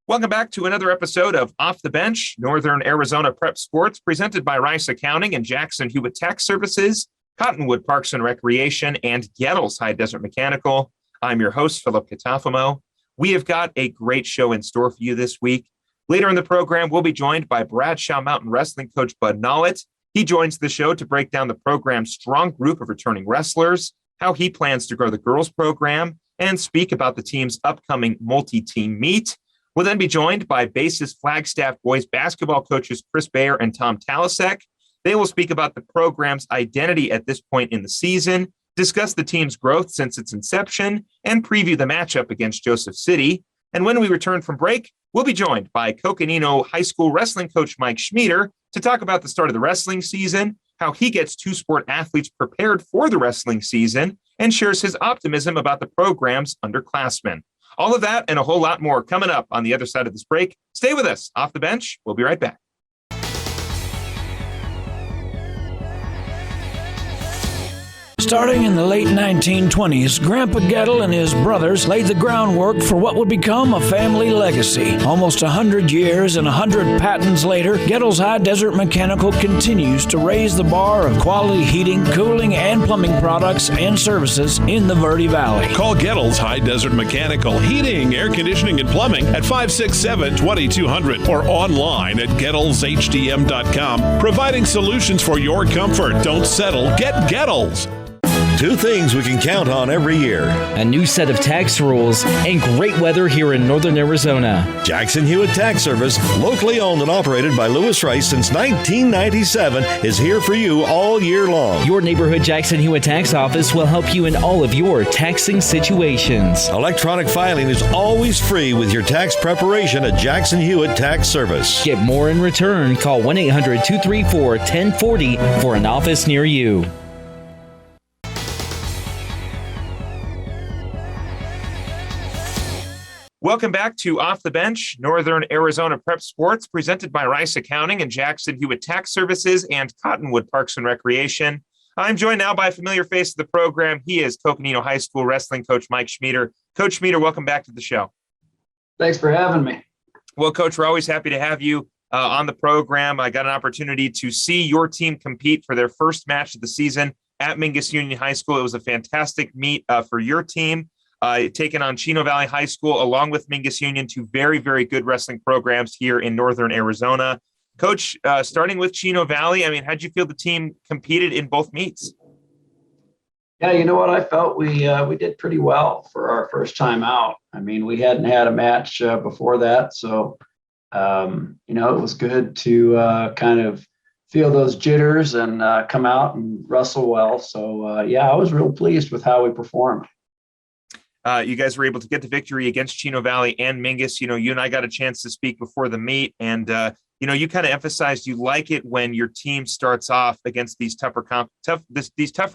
Welcome back to another episode of Off the Bench, Northern Arizona Prep Sports, presented by Rice Accounting and Jackson Hewitt Tax Services, Cottonwood Parks and Recreation, and Gettles High Desert Mechanical. I'm your host, Philip Catafamo. We have got a great show in store for you this week. Later in the program, we'll be joined by Bradshaw Mountain Wrestling coach Bud Nollet. He joins the show to break down the program's strong group of returning wrestlers, how he plans to grow the girls program, and speak about the team's upcoming multi-team meet. We'll then be joined by Base's Flagstaff boys basketball coaches Chris Bayer and Tom Talasek. They will speak about the program's identity at this point in the season, discuss the team's growth since its inception, and preview the matchup against Joseph City. And when we return from break, we'll be joined by Coconino High School Wrestling coach Mike Schmieder to talk about the start of the wrestling season, how he gets two-sport athletes prepared for the wrestling season, and shares his optimism about the program's underclassmen. All of that and a whole lot more coming up on the other side of this break. Stay with us. Off the Bench. We'll be right back. Starting in the late 1920s, Grandpa Gettle and his brothers laid the groundwork for what would become a family legacy. Almost 100 years and 100 patents later, Gettle's High Desert Mechanical continues to raise the bar of quality heating, cooling, and plumbing products and services in the Verde Valley. Call Gettle's High Desert Mechanical Heating, Air Conditioning, and Plumbing at 567-2200 or online at GettlesHDM.com, providing solutions for your comfort. Don't settle. Get Gettles. Two things we can count on every year: a new set of tax rules and great weather here in Northern Arizona. Jackson Hewitt Tax Service, locally owned and operated by Lewis Rice since 1997, is here for you all year long. Your neighborhood Jackson Hewitt Tax Office will help you in all of your taxing situations. Electronic filing is always free with your tax preparation at Jackson Hewitt Tax Service. Get more in return. Call 1-800-234-1040 for an office near you. Welcome back to Off the Bench, Northern Arizona Prep Sports, presented by Rice Accounting and Jackson Hewitt Tax Services and Cottonwood Parks and Recreation. I'm joined now by a familiar face of the program. He is Coconino High School Wrestling coach Mike Schmieder. Coach Schmieder, welcome back to the show. Thanks for having me. Well, Coach, we're always happy to have you on the program. I got an opportunity to see your team compete for their first match of the season at Mingus Union High School. It was a fantastic meet for your team. Taken on Chino Valley High School, along with Mingus Union, two very, very good wrestling programs here in Northern Arizona. Coach, starting with Chino Valley, how'd you feel the team competed in both meets? Yeah, you know what? I felt we did pretty well for our first time out. We hadn't had a match before that, so it was good to kind of feel those jitters and come out and wrestle well. So I was real pleased with how we performed. You guys were able to get the victory against Chino Valley and Mingus. You and I got a chance to speak before the meet, and you kind of emphasized you like it when your team starts off against these tougher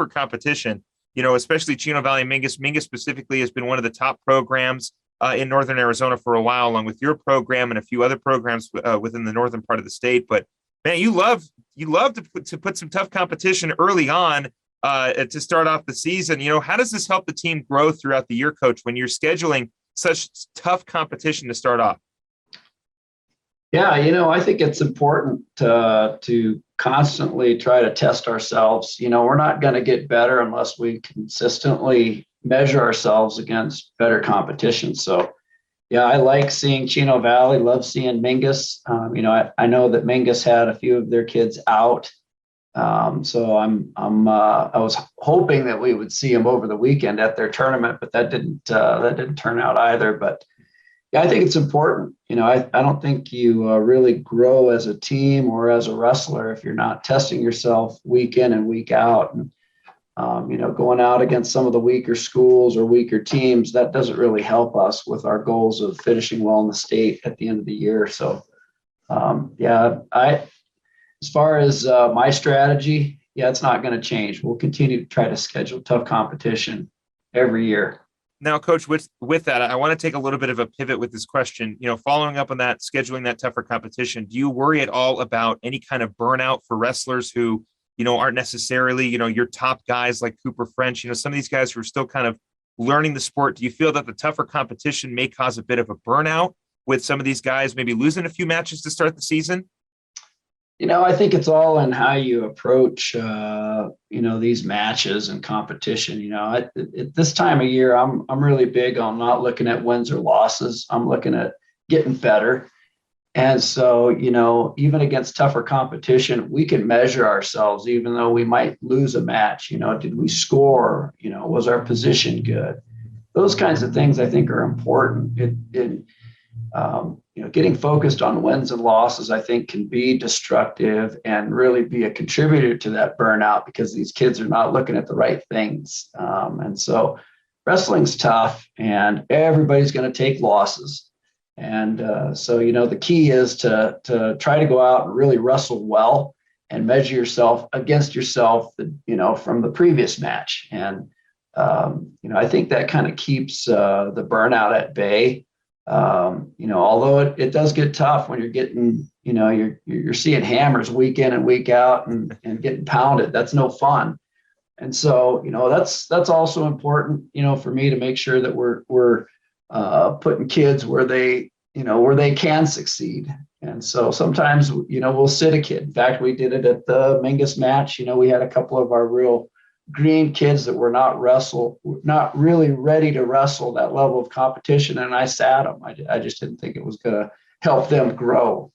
competition. Especially Chino Valley and Mingus. Mingus specifically has been one of the top programs in Northern Arizona for a while, along with your program and a few other programs within the northern part of the state. But man, you love to put some tough competition early on. To start off the season. How does this help the team grow throughout the year, Coach, when you're scheduling such tough competition to start off? Yeah, I think it's important to constantly try to test ourselves. We're not going to get better unless we consistently measure ourselves against better competition. So, yeah, I like seeing Chino Valley, love seeing Mingus. I know that Mingus had a few of their kids out. So I was hoping that we would see them over the weekend at their tournament, but that didn't turn out either. But yeah, I think it's important. I don't think you really grow as a team or as a wrestler if you're not testing yourself week in and week out. And, going out against some of the weaker schools or weaker teams, that doesn't really help us with our goals of finishing well in the state at the end of the year. So, as far as my strategy, it's not going to change. We'll continue to try to schedule tough competition every year. Now, Coach, with that, I want to take a little bit of a pivot with this question. Following up on that, scheduling that tougher competition, do you worry at all about any kind of burnout for wrestlers who, aren't necessarily, your top guys like Cooper French, some of these guys who are still kind of learning the sport? Do you feel that the tougher competition may cause a bit of a burnout? with some of these guys maybe losing a few matches to start the season? I think it's all in how you approach, these matches and competition. At this time of year, I'm really big on not looking at wins or losses. I'm looking at getting better. And so, even against tougher competition, we can measure ourselves, even though we might lose a match. Did we score? Was our position good? Those kinds of things I think are important. Getting focused on wins and losses, I think, can be destructive and really be a contributor to that burnout, because these kids are not looking at the right things. And so wrestling's tough, and everybody's going to take losses. And so, the key is to try to go out and really wrestle well and measure yourself against yourself, from the previous match. And, I think that kind of keeps the burnout at bay. Although it does get tough when you're getting, you're seeing hammers week in and week out and getting pounded. That's no fun. And so, that's also important, for me to make sure that we're putting kids where they can succeed. And so sometimes, we'll sit a kid. In fact, we did it at the Mingus match. We had a couple of our real green kids that were not really ready to wrestle that level of competition. And I sat them. I just didn't think it was going to help them grow.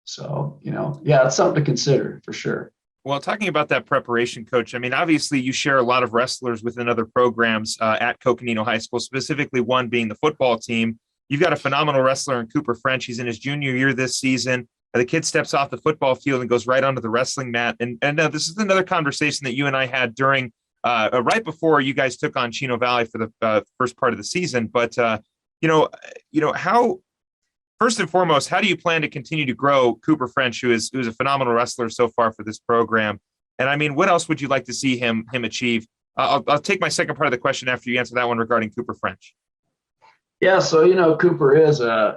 So, it's something to consider for sure. Well, talking about that preparation, Coach, I mean, obviously you share a lot of wrestlers within other programs at Coconino High School, specifically one being the football team. You've got a phenomenal wrestler in Cooper French. He's in his junior year this season. The kid steps off the football field and goes right onto the wrestling mat. And this is another conversation that you and I had during right before you guys took on Chino Valley for the first part of the season. But, how, first and foremost, how do you plan to continue to grow Cooper French, who is a phenomenal wrestler so far for this program? And I mean, what else would you like to see him achieve? I'll take my second part of the question after you answer that one regarding Cooper French. Yeah, so Cooper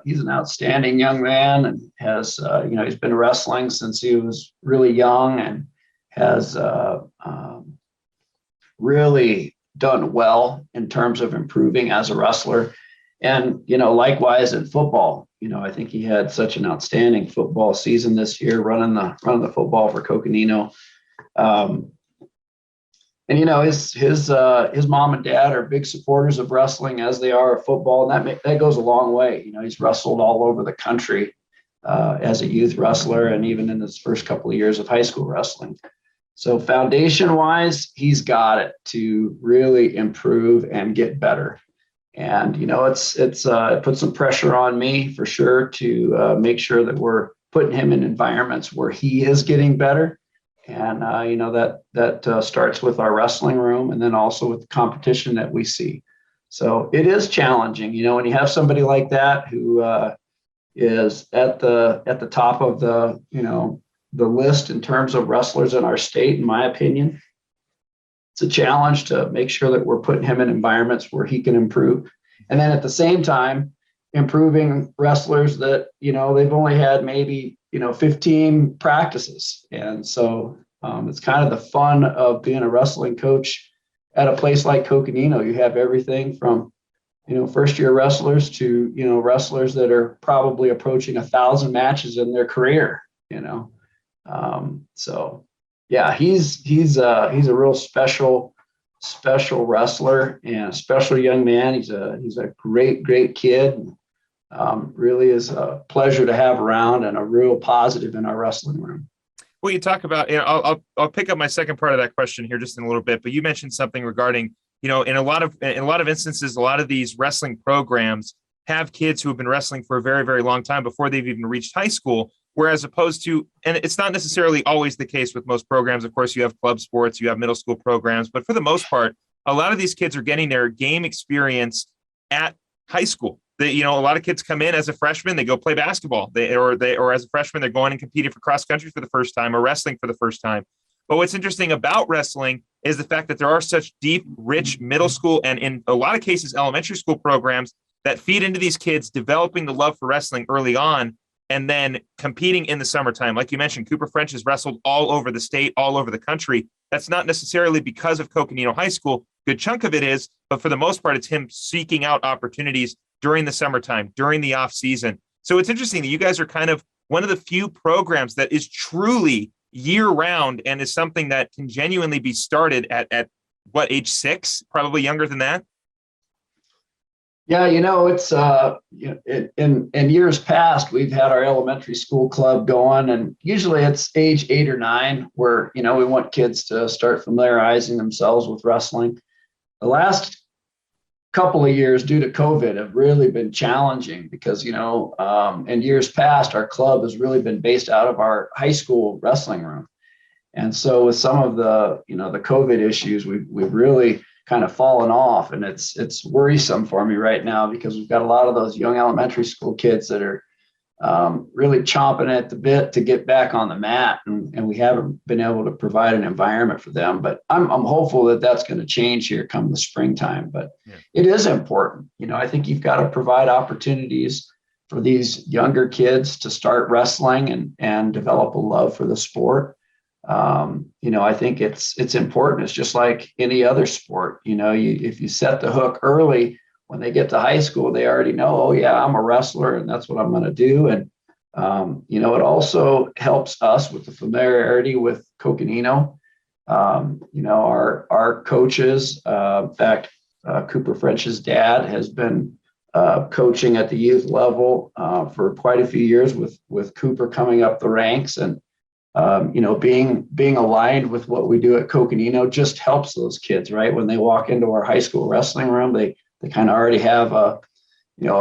he's an outstanding young man, and has he's been wrestling since he was really young, and has really done well in terms of improving as a wrestler. And likewise in football, I think he had such an outstanding football season this year, running the football for Coconino. And his mom and dad are big supporters of wrestling, as they are of football, and that goes a long way. He's wrestled all over the country as a youth wrestler, and even in his first couple of years of high school wrestling. So foundation-wise, he's got it to really improve and get better. And it puts some pressure on me for sure to make sure that we're putting him in environments where he is getting better. And, that starts with our wrestling room, and then also with the competition that we see. So it is challenging, when you have somebody like that who is at the top of the list in terms of wrestlers in our state, in my opinion. It's a challenge to make sure that we're putting him in environments where he can improve. And then at the same time, improving wrestlers that, they've only had maybe 15 practices. And so it's kind of the fun of being a wrestling coach at a place like Coconino. You have everything from, first year wrestlers to, wrestlers that are probably approaching 1,000 matches in their career, So yeah, he's a real special wrestler and a special young man. He's a great kid. Really is a pleasure to have around, and a real positive in our wrestling room. Well, you talk about, I'll pick up my second part of that question here just in a little bit, but you mentioned something regarding, in a lot of instances, a lot of these wrestling programs have kids who have been wrestling for a very, very long time before they've even reached high school. Whereas opposed to, and it's not necessarily always the case with most programs. Of course, you have club sports, you have middle school programs, but for the most part, a lot of these kids are getting their game experience at high school. A lot of kids come in as a freshman, they go play basketball. Or as a freshman, they're going and competing for cross country for the first time, or wrestling for the first time. But what's interesting about wrestling is the fact that there are such deep, rich middle school and in a lot of cases, elementary school programs that feed into these kids developing the love for wrestling early on, and then competing in the summertime. Like you mentioned, Cooper French has wrestled all over the state, all over the country. That's not necessarily because of Coconino High School. Good chunk of it is, but for the most part, it's him seeking out opportunities during the summertime, during the off season. So it's interesting that you guys are kind of one of the few programs that is truly year round and is something that can genuinely be started at what, age 6, probably younger than that. Yeah, it's in years past, we've had our elementary school club going, and usually it's age 8 or 9 where, we want kids to start familiarizing themselves with wrestling. The last couple of years due to COVID have really been challenging because, in years past, our club has really been based out of our high school wrestling room. And so with some of the, the COVID issues, we've really kind of fallen off, and it's worrisome for me right now because we've got a lot of those young elementary school kids that are really chomping at the bit to get back on the mat, and we haven't been able to provide an environment for them. But I'm hopeful that that's going to change here come the springtime. But It is important. I think you've got to provide opportunities for these younger kids to start wrestling and develop a love for the sport. I think it's important. It's just like any other sport. If you set the hook early, when they get to high school, they already know, oh yeah, I'm a wrestler and that's what I'm going to do. And, it also helps us with the familiarity with Coconino. Our coaches, in fact, Cooper French's dad has been coaching at the youth level for quite a few years with Cooper coming up the ranks, and being aligned with what we do at Coconino just helps those kids, right? When they walk into our high school wrestling room, they kind of already have a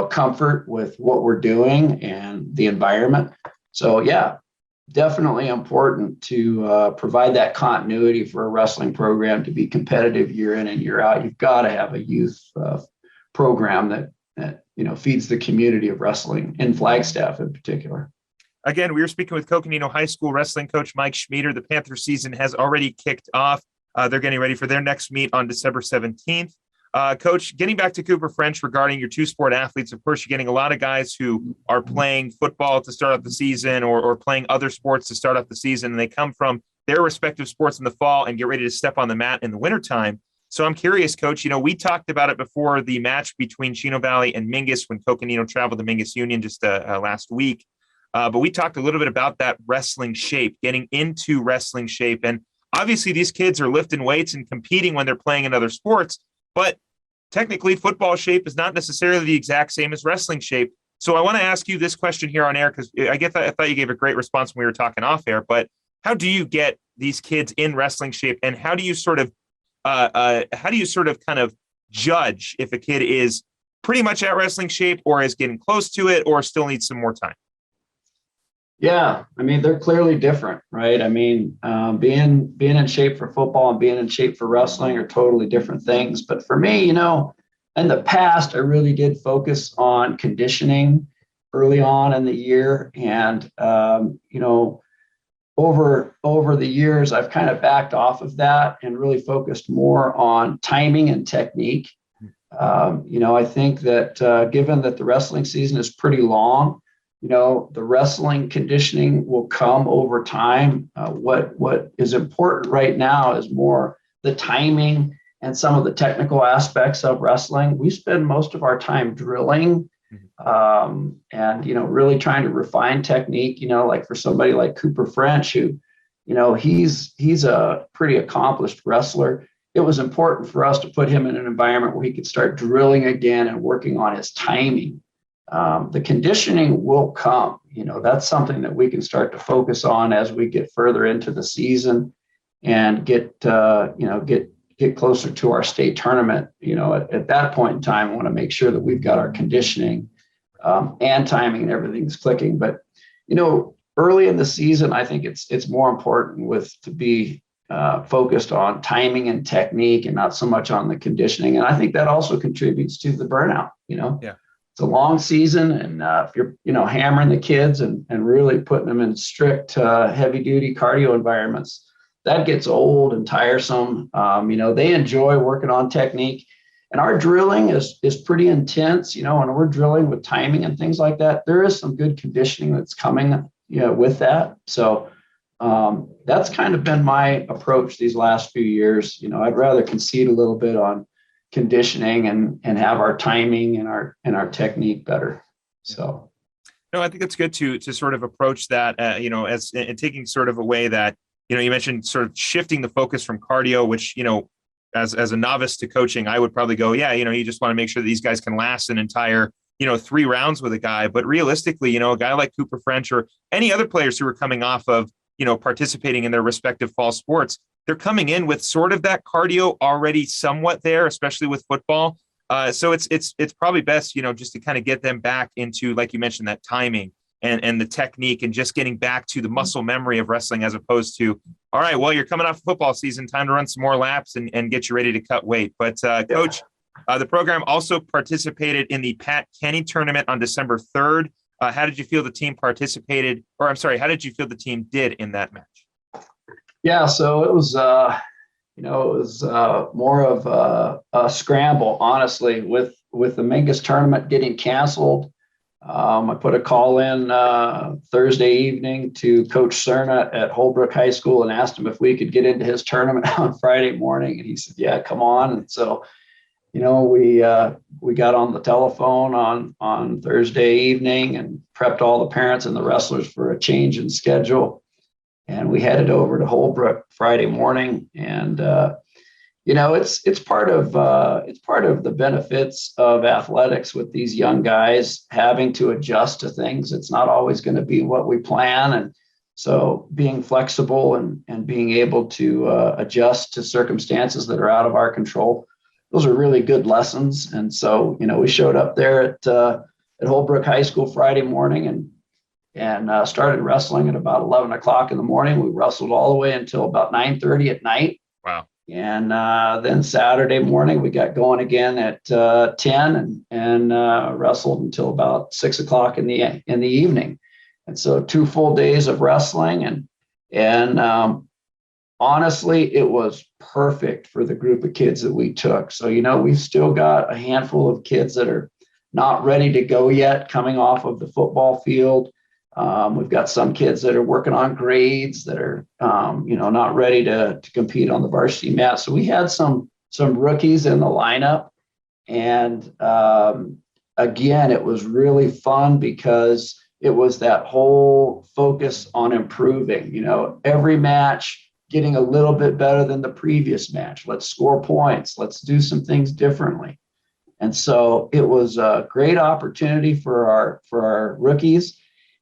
comfort with what we're doing and the environment. So yeah, definitely important to provide that continuity for a wrestling program to be competitive year in and year out. You've got to have a youth program that feeds the community of wrestling in Flagstaff in particular. Again, we were speaking with Coconino High School Wrestling coach Mike Schmieder. The Panther season has already kicked off. They're getting ready for their next meet on December 17th. Coach, getting back to Cooper French regarding your two-sport athletes, of course, you're getting a lot of guys who are playing football to start off the season or playing other sports to start off the season, and they come from their respective sports in the fall and get ready to step on the mat in the wintertime. So I'm curious, Coach, we talked about it before the match between Chino Valley and Mingus when Coconino traveled to Mingus Union just last week. But we talked a little bit about that wrestling shape, getting into wrestling shape. And obviously these kids are lifting weights and competing when they're playing in other sports, but technically football shape is not necessarily the exact same as wrestling shape. So I want to ask you this question here on air, because I thought you gave a great response when we were talking off air, but how do you get these kids in wrestling shape, and how do you sort of kind of judge if a kid is pretty much at wrestling shape or is getting close to it or still needs some more time? Yeah, they're clearly different, right? Being in shape for football and being in shape for wrestling are totally different things. But for me, in the past, I really did focus on conditioning early on in the year. And, over the years, I've kind of backed off of that and really focused more on timing and technique. I think that given that the wrestling season is pretty long, the wrestling conditioning will come over time. What is important right now is more the timing and some of the technical aspects of wrestling. We spend most of our time drilling and, really trying to refine technique, like for somebody like Cooper French, who, he's a pretty accomplished wrestler. It was important for us to put him in an environment where he could start drilling again and working on his timing. The conditioning will come, that's something that we can start to focus on as we get further into the season and get closer to our state tournament. At that point in time, I want to make sure that we've got our conditioning and timing and everything's clicking. But, early in the season, I think it's more important to be focused on timing and technique and not so much on the conditioning. And I think that also contributes to the burnout, Yeah. It's a long season, and if you're, hammering the kids and really putting them in strict, heavy-duty cardio environments, that gets old and tiresome. They enjoy working on technique, and our drilling is pretty intense. When we're drilling with timing and things like that, there is some good conditioning that's coming, with that. So that's kind of been my approach these last few years. I'd rather concede a little bit on conditioning and have our timing and our technique better. So No, I think it's good to sort of approach that, as and taking sort of a way that, you mentioned sort of shifting the focus from cardio, which, as a novice to coaching, I would probably go, yeah, you just want to make sure that these guys can last an entire, 3 rounds with a guy. But realistically, a guy like Cooper French or any other players who are coming off of, participating in their respective fall sports, they're coming in with sort of that cardio already somewhat there, especially with football. So it's probably best, just to kind of get them back into, like you mentioned, that timing and the technique and just getting back to the muscle memory of wrestling, as opposed to, all right, well, you're coming off football season, time to run some more laps and get you ready to cut weight. But Coach, the program also participated in the Pat Kenny tournament on December 3rd. How did you feel the team participated, or I'm sorry, how did you feel the team did in that match? Yeah, so it was, it was more of a scramble, honestly, with the Mingus tournament getting canceled. I put a call in Thursday evening to Coach Cerna at Holbrook High School and asked him if we could get into his tournament on Friday morning. And he said, yeah, come on. And so, we got on the telephone on Thursday evening and prepped all the parents and the wrestlers for a change in schedule. And we headed over to Holbrook Friday morning. And, it's part of the benefits of athletics with these young guys having to adjust to things. It's not always going to be what we plan. And so being flexible and being able to adjust to circumstances that are out of our control, those are really good lessons. And so, we showed up there at Holbrook High School Friday morning and started wrestling at about 11 o'clock in the morning. We wrestled all the way until about 9:30 at night. Wow. And then Saturday morning, we got going again at 10 and wrestled until about 6 o'clock in the evening. And so 2 full days of wrestling. And honestly, it was perfect for the group of kids that we took. So, we've still got a handful of kids that are not ready to go yet, coming off of the football field. We've got some kids that are working on grades that are, not ready to compete on the varsity mat. So we had some rookies in the lineup. And again, it was really fun because it was that whole focus on improving, every match getting a little bit better than the previous match. Let's score points. Let's do some things differently. And so it was a great opportunity for our rookies.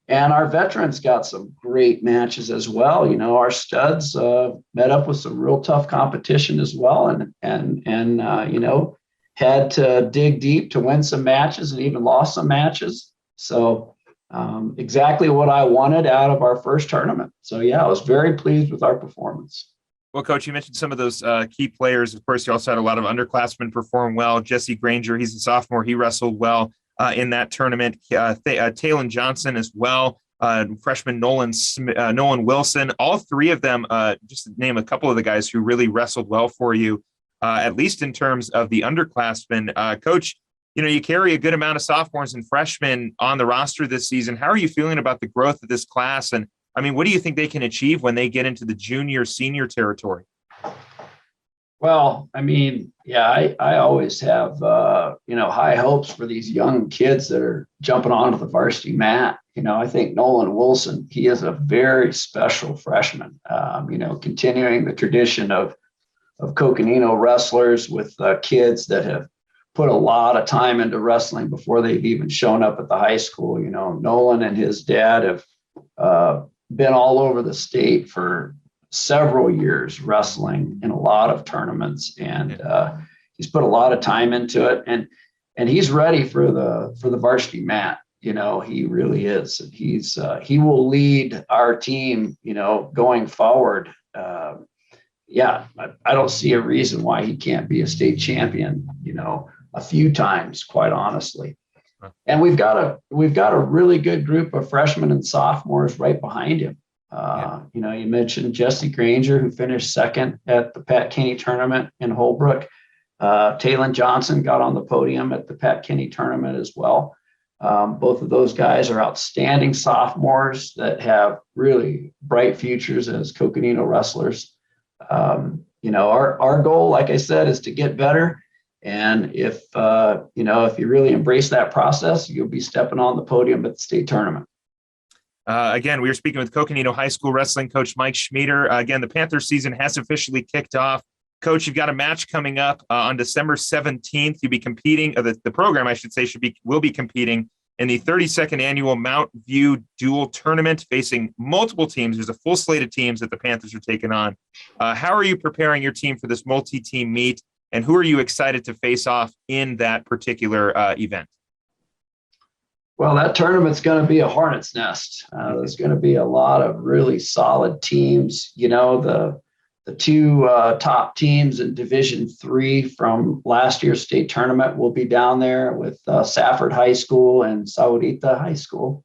And our veterans got some great matches as well. Our studs met up with some real tough competition as well, and had to dig deep to win some matches and even lost some matches. So exactly what I wanted out of our first tournament. So yeah, I was very pleased with our performance. Well, Coach, you mentioned some of those key players. Of course, you also had a lot of underclassmen perform well. Jesse Granger, he's a sophomore. He wrestled well in that tournament. Talon Johnson as well. Freshman Nolan Wilson. All 3 of them, just to name a couple of the guys who really wrestled well for you, at least in terms of the underclassmen. Coach, you carry a good amount of sophomores and freshmen on the roster this season. How are you feeling about the growth of this class? And what do you think they can achieve when they get into the junior, senior territory? Well, I always have, high hopes for these young kids that are jumping onto the varsity mat. I think Nolan Wilson, he is a very special freshman, continuing the tradition of Coconino wrestlers with kids that have put a lot of time into wrestling before they've even shown up at the high school. Nolan and his dad have been all over the state for several years wrestling in a lot of tournaments, and he's put a lot of time into it, and he's ready for the varsity mat. He really is. He will lead our team, going forward. I don't see a reason why he can't be a state champion, a few times, quite honestly. And we've got a really good group of freshmen and sophomores right behind him. You mentioned Jesse Granger, who finished second at the Pat Kenny tournament in Holbrook. Talon Johnson got on the podium at the Pat Kenny tournament as well. Both of those guys are outstanding sophomores that have really bright futures as Coconino wrestlers. Our goal, like I said, is to get better And if you really embrace that process, you'll be stepping on the podium at the state tournament. Again, we were speaking with Coconino High School Wrestling coach Mike Schmieder. Again, the Panthers season has officially kicked off. Coach, you've got a match coming up on December 17th. You'll be competing, the program, I should say, will be competing in the 32nd annual Mount View Dual Tournament, facing multiple teams. There's a full slate of teams that the Panthers are taking on. How are you preparing your team for this multi-team meet, and who are you excited to face off in that particular event? Well, that tournament's going to be a hornet's nest. There's going to be a lot of really solid teams. The two top teams in Division III from last year's state tournament will be down there with Safford High School and Saudita High School.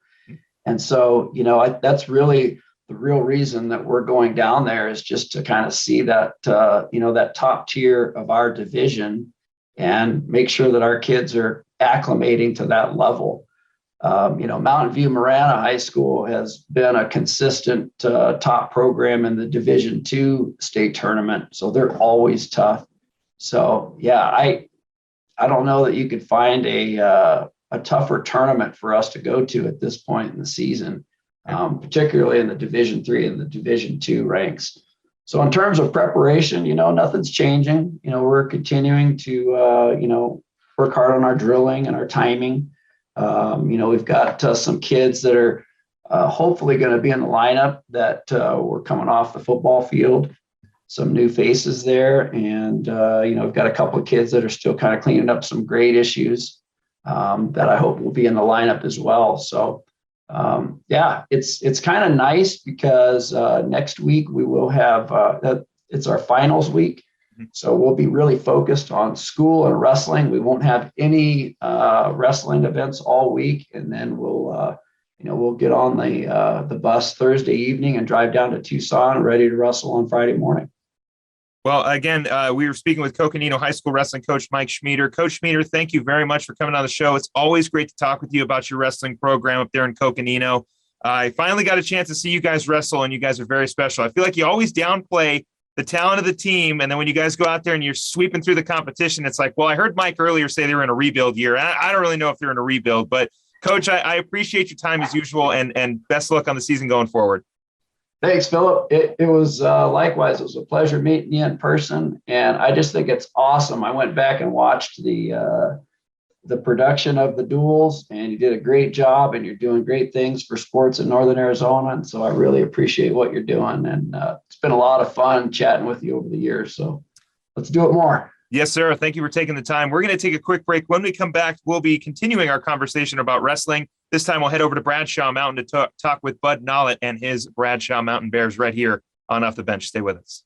And so, that's really the real reason that we're going down there, is just to kind of see that, that top tier of our division and make sure that our kids are acclimating to that level. Mountain View Marana High School has been a consistent top program in the Division II state tournament, so they're always tough. So yeah, I don't know that you could find a tougher tournament for us to go to at this point in the season, particularly in the Division III and the Division II ranks. So in terms of preparation, nothing's changing. We're continuing to work hard on our drilling and our timing. We've got some kids that are hopefully going to be in the lineup that were coming off the football field, some new faces there. And, we've got a couple of kids that are still kind of cleaning up some grade issues that I hope will be in the lineup as well. So, it's kind of nice because next week we will have it's our finals week. So we'll be really focused on school and wrestling. We won't have any wrestling events all week, and then we'll get on the bus Thursday evening and drive down to Tucson, ready to wrestle on Friday morning. Well, again, we were speaking with Coconino High School Wrestling coach Mike Schmieder. Coach Schmieder, thank you very much for coming on the show. It's always great to talk with you about your wrestling program up there in Coconino. I finally got a chance to see you guys wrestle, and you guys are very special. I feel like you always downplay the talent of the team, and then when you guys go out there and you're sweeping through the competition, it's like, well, I heard Mike earlier say they were in a rebuild year. I don't really know if they're in a rebuild, but Coach, I appreciate your time as usual, and best of luck on the season going forward. Thanks, Philip. It was likewise. It was a pleasure meeting you in person, and I just think it's awesome. I went back and watched the production of the duels, and you did a great job, and you're doing great things for sports in Northern Arizona. And so I really appreciate what you're doing. And it's been a lot of fun chatting with you over the years. So let's do it more. Yes, sir. Thank you for taking the time. We're going to take a quick break. When we come back, we'll be continuing our conversation about wrestling. This time we'll head over to Bradshaw Mountain to talk with Bud Nollet and his Bradshaw Mountain Bears right here on Off the Bench. Stay with us.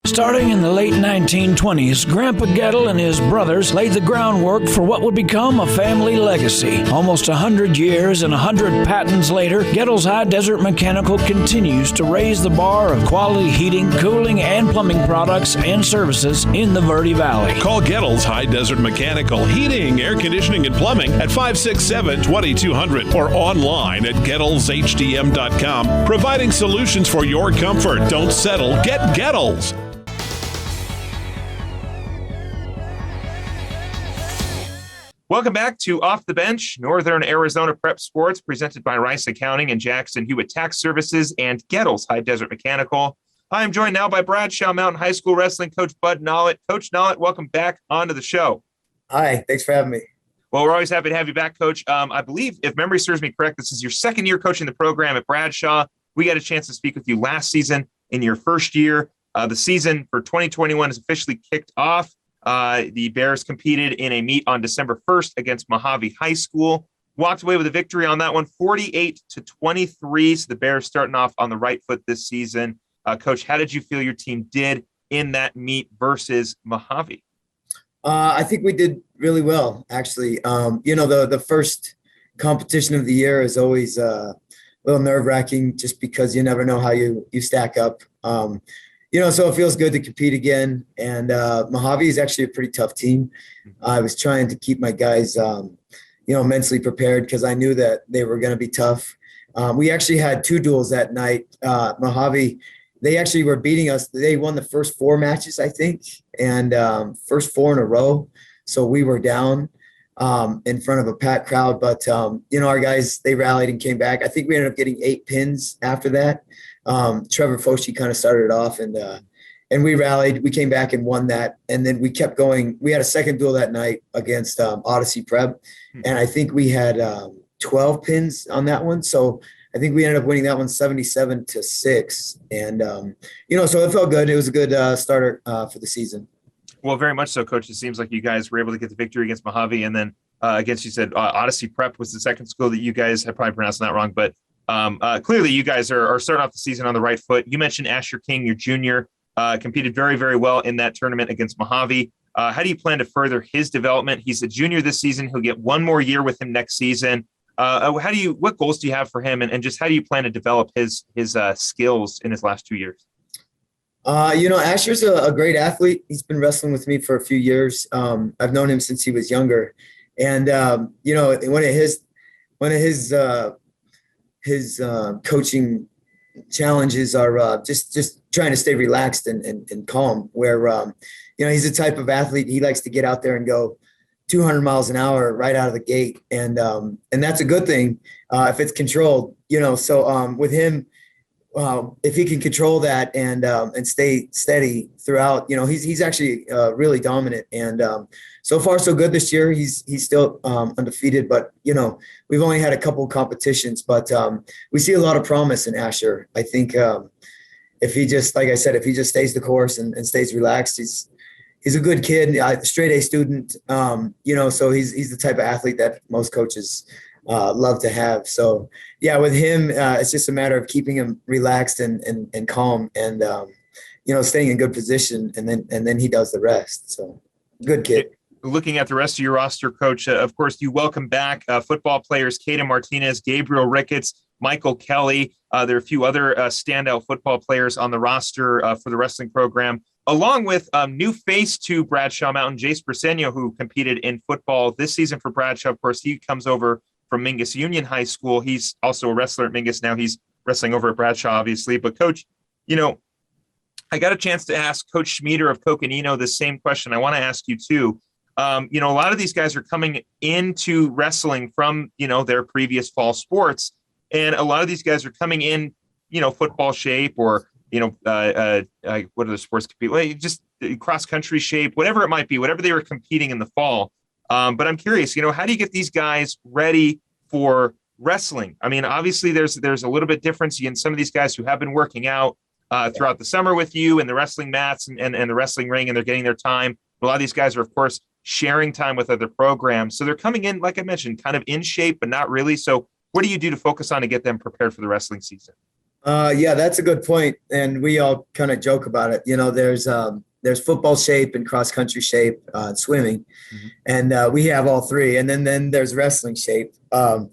Starting in the late 1920s, Grandpa Gettle and his brothers laid the groundwork for what would become a family legacy. Almost 100 years and 100 patents later, Gettle's High Desert Mechanical continues to raise the bar of quality heating, cooling, and plumbing products and services in the Verde Valley. Call Gettle's High Desert Mechanical Heating, Air Conditioning, and Plumbing at 567-2200 or online at GettlesHDM.com, providing solutions for your comfort. Don't settle. Get Gettles. Welcome back to Off the Bench, Northern Arizona Prep Sports, presented by Rice Accounting and Jackson Hewitt Tax Services and Gettle's High Desert Mechanical. I am joined now by Bradshaw Mountain High School Wrestling coach Bud Nollet. Coach Nollet, welcome back onto the show. Hi, thanks for having me. Well, we're always happy to have you back, Coach. I believe, if memory serves me correct, this is your second year coaching the program at Bradshaw. We got a chance to speak with you last season in your first year. The season for 2021 is officially kicked off. The Bears competed in a meet on December 1st against Mojave High School. walked away with a victory on that one, 48-23. So the Bears starting off on the right foot this season. Coach, how did you feel your team did in that meet versus Mojave? I think we did really well, actually. The first competition of the year is always a little nerve-wracking just because you never know how you stack up. So it feels good to compete again. And Mojave is actually a pretty tough team. I was trying to keep my guys, mentally prepared because I knew that they were going to be tough. We actually had 2 duels that night. Mojave, they actually were beating us. They won the first 4 matches, I think, and first 4 in a row. So we were down in front of a packed crowd. But, our guys, they rallied and came back. I think we ended up getting 8 pins after that. Trevor Foshi kind of started it off, and we rallied. We came back and won that. And then we kept going. We had a second duel that night against Odyssey Prep. And I think we had 12 pins on that one. So I think we ended up winning that one 77-6. And, so it felt good. It was a good starter for the season. Well, very much so, Coach. It seems like you guys were able to get the victory against Mojave. And then against, you said Odyssey Prep was the second school that you guys had probably pronounced that wrong. But clearly you guys are starting off the season on the right foot. You mentioned Asher King, your junior, competed very, very well in that tournament against Mojave. How do you plan to further his development? He's a junior this season. He'll get 1 more year with him next season. What goals do you have for him? And just how do you plan to develop his skills in his last 2 years? Asher's a great athlete. He's been wrestling with me for a few years. I've known him since he was younger. And, one of his coaching challenges are just trying to stay relaxed and calm, where, he's the type of athlete, he likes to get out there and go 200 miles an hour right out of the gate. And that's a good thing if it's controlled, so with him, if he can control that and stay steady throughout, he's actually really dominant. And so far so good this year. He's still undefeated, but we've only had a couple of competitions, but we see a lot of promise in Asher. I think if he just, like I said, if he just stays the course and stays relaxed, he's a good kid, straight A student, so he's the type of athlete that most coaches love to have. So yeah, with him, it's just a matter of keeping him relaxed and calm and, staying in good position, and then he does the rest. So good kid. Looking at the rest of your roster, Coach, of course, you welcome back football players, Caden Martinez, Gabriel Ricketts, Michael Kelly. There are a few other standout football players on the roster for the wrestling program, along with new face to Bradshaw Mountain, Jace Briseno, who competed in football this season for Bradshaw. Of course, he comes over from Mingus Union High School. He's also a wrestler at Mingus. Now he's wrestling over at Bradshaw, obviously. But Coach, I got a chance to ask Coach Schmieder of Coconino the same question. I want to ask you too. A lot of these guys are coming into wrestling from, their previous fall sports. And a lot of these guys are coming in, football shape or, what are the sports compete? Well, just cross country shape, whatever it might be, whatever they were competing in the fall. But I'm curious, how do you get these guys ready for wrestling? I mean, obviously there's a little bit difference in some of these guys who have been working out throughout the summer with you and the wrestling mats and the wrestling ring, and they're getting their time. A lot of these guys are, of course, sharing time with other programs. So they're coming in, like I mentioned, kind of in shape, but not really. So what do you do to focus on to get them prepared for the wrestling season? Yeah, that's a good point. And we all kind of joke about it. There's football shape and cross country shape, swimming. Mm-hmm. And we have all three. And then there's wrestling shape. And,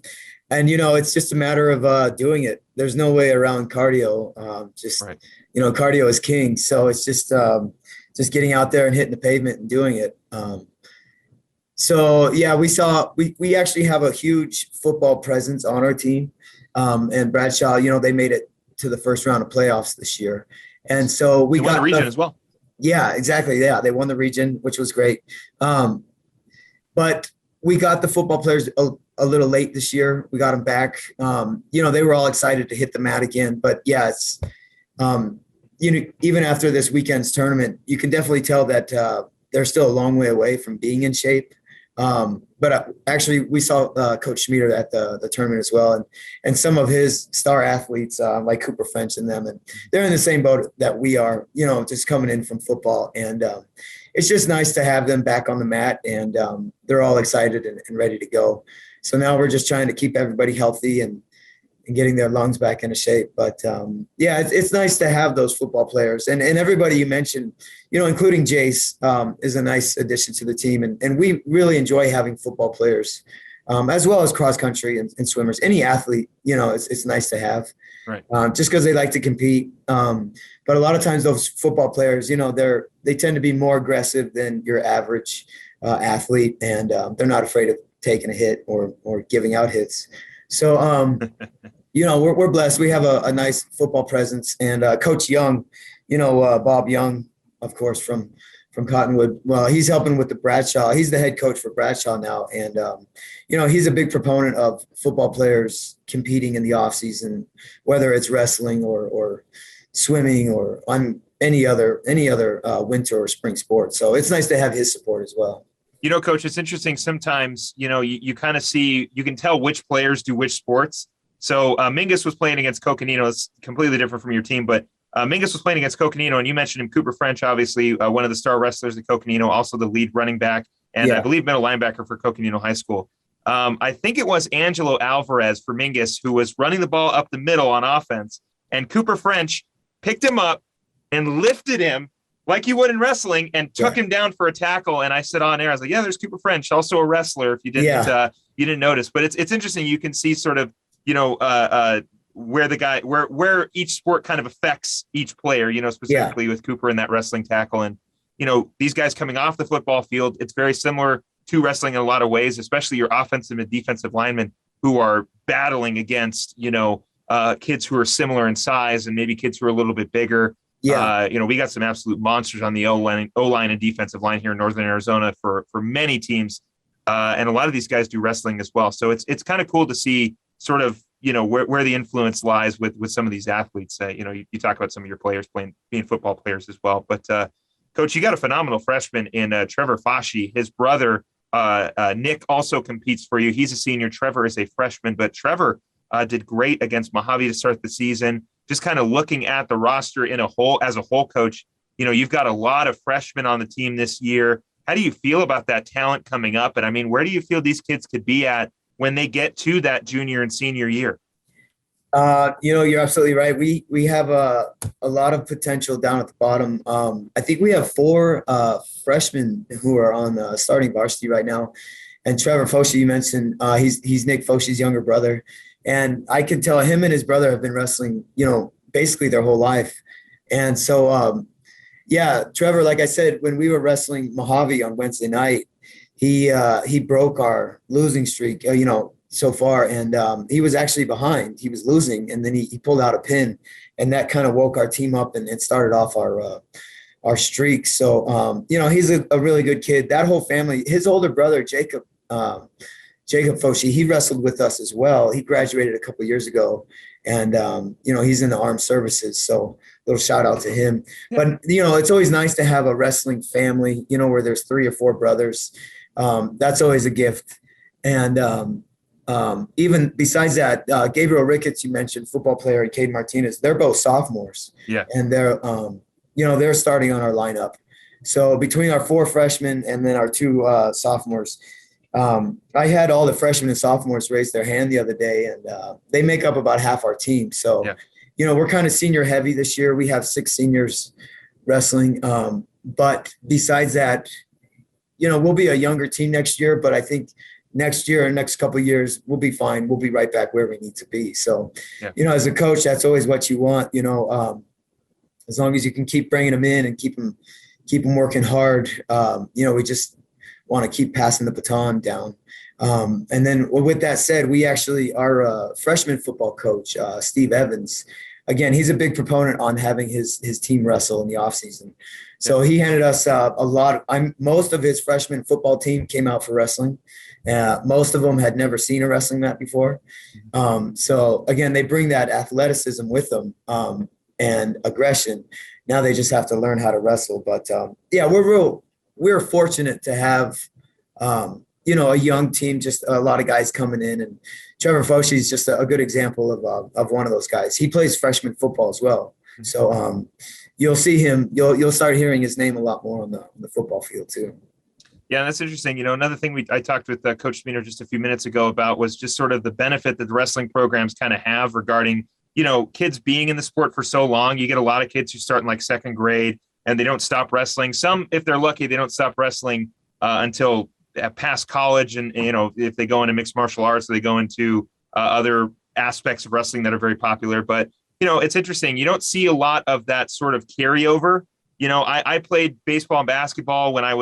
it's just a matter of doing it. There's no way around cardio. Right. Cardio is king. So it's just getting out there and hitting the pavement and doing it. So yeah, we actually have a huge football presence on our team. And Bradshaw, they made it to the first round of playoffs this year. And so we got the region as well. Yeah, exactly. Yeah. They won the region, which was great. But we got the football players a little late this year. We got them back. They were all excited to hit the mat again, but yeah, it's, even after this weekend's tournament, you can definitely tell that they're still a long way away from being in shape. But actually we saw Coach Schmieder at the tournament as well. And some of his star athletes like Cooper French and them, and they're in the same boat that we are, just coming in from football. And it's just nice to have them back on the mat, and they're all excited and ready to go. So now we're just trying to keep everybody healthy and getting their lungs back into shape. But yeah, it's nice to have those football players, and everybody you mentioned, including Jace, is a nice addition to the team. And we really enjoy having football players, as well as cross country and swimmers. Any athlete, it's nice to have, Right. Just because they like to compete. But a lot of times those football players, they tend to be more aggressive than your average athlete, and they're not afraid of taking a hit or giving out hits. So, we're blessed. We have a nice football presence, and Coach Young, Bob Young, of course, from Cottonwood. Well, he's helping with the Bradshaw. He's the head coach for Bradshaw now. And, he's a big proponent of football players competing in the off season, whether it's wrestling or swimming or on any other winter or spring sport. So it's nice to have his support as well. Coach, it's interesting. Sometimes, you kind of see, you can tell which players do which sports. So Mingus was playing against Coconino. It's completely different from your team, but Mingus was playing against Coconino, and you mentioned him, Cooper French, obviously one of the star wrestlers at Coconino, also the lead running back, and I believe middle linebacker for Coconino High School. I think it was Angelo Alvarez for Mingus who was running the ball up the middle on offense, and Cooper French picked him up and lifted him like you would in wrestling and took him down for a tackle. And I said on air, I was like, yeah, there's Cooper French, also a wrestler, if you didn't notice. But it's interesting. You can see sort of, where each sport kind of affects each player, specifically with Cooper and that wrestling tackle. And, these guys coming off the football field, it's very similar to wrestling in a lot of ways, especially your offensive and defensive linemen who are battling against, kids who are similar in size and maybe kids who are a little bit bigger. Yeah. We got some absolute monsters on the O-line and defensive line here in Northern Arizona for many teams. And a lot of these guys do wrestling as well. So it's kind of cool to see sort of, where the influence lies with some of these athletes. You talk about some of your players being football players as well. But Coach, you got a phenomenal freshman in Trevor Fasci. His brother, Nick, also competes for you. He's a senior. Trevor is a freshman, but Trevor did great against Mojave to start the season. Just kind of looking at the roster as a whole, Coach, you've got a lot of freshmen on the team this year. How do you feel about that talent coming up? And I mean, where do you feel these kids could be at when they get to that junior and senior year? You're absolutely right. We have a lot of potential down at the bottom. I think we have 4 freshmen who are on starting varsity right now. And Trevor Foshi, you mentioned, he's Nick Foshi's younger brother. And I can tell him and his brother have been wrestling, basically their whole life. And so, Trevor, like I said, when we were wrestling Mojave on Wednesday night, he broke our losing streak, so far. And he was actually behind. He was losing. And then he pulled out a pin, and that kind of woke our team up and started off our streak. So, he's a really good kid. That whole family, his older brother, Jacob Foshi, he wrestled with us as well. He graduated a couple of years ago, and, he's in the armed services. So little shout out to him. But, it's always nice to have a wrestling family, where there's 3 or 4 brothers. That's always a gift. And even besides that, Gabriel Ricketts, you mentioned, football player, and Cade Martinez, they're both sophomores. Yeah. And they're starting on our lineup. So between our 4 freshmen and then our 2 sophomores, I had all the freshmen and sophomores raise their hand the other day, and they make up about half our team. So, we're kind of senior heavy this year. We have 6 seniors wrestling. But besides that, we'll be a younger team next year, but I think next year or next couple of years, we'll be fine. We'll be right back where we need to be. So, as a coach, that's always what you want, as long as you can keep bringing them in and keep them working hard. We just want to keep passing the baton down. And then with that said, we actually, our freshman football coach, Steve Evans, again, he's a big proponent on having his team wrestle in the off season. So he handed us a lot. Most of his freshman football team came out for wrestling. Most of them had never seen a wrestling mat before. So again, they bring that athleticism with them and aggression. Now they just have to learn how to wrestle. But we're fortunate to have, a young team, just a lot of guys coming in, and Trevor Foshi is just a good example of one of those guys. He plays freshman football as well. So you'll see him, you'll start hearing his name a lot more on the football field too. Yeah, that's interesting. Another thing I talked with Coach Schmieder just a few minutes ago about was just sort of the benefit that the wrestling programs kind of have regarding, kids being in the sport for so long. You get a lot of kids who start in like second grade and they don't stop wrestling. Some, if they're lucky, they don't stop wrestling until past college. And, if they go into mixed martial arts, or they go into other aspects of wrestling that are very popular. But, it's interesting. You don't see a lot of that sort of carryover. I played baseball and basketball when I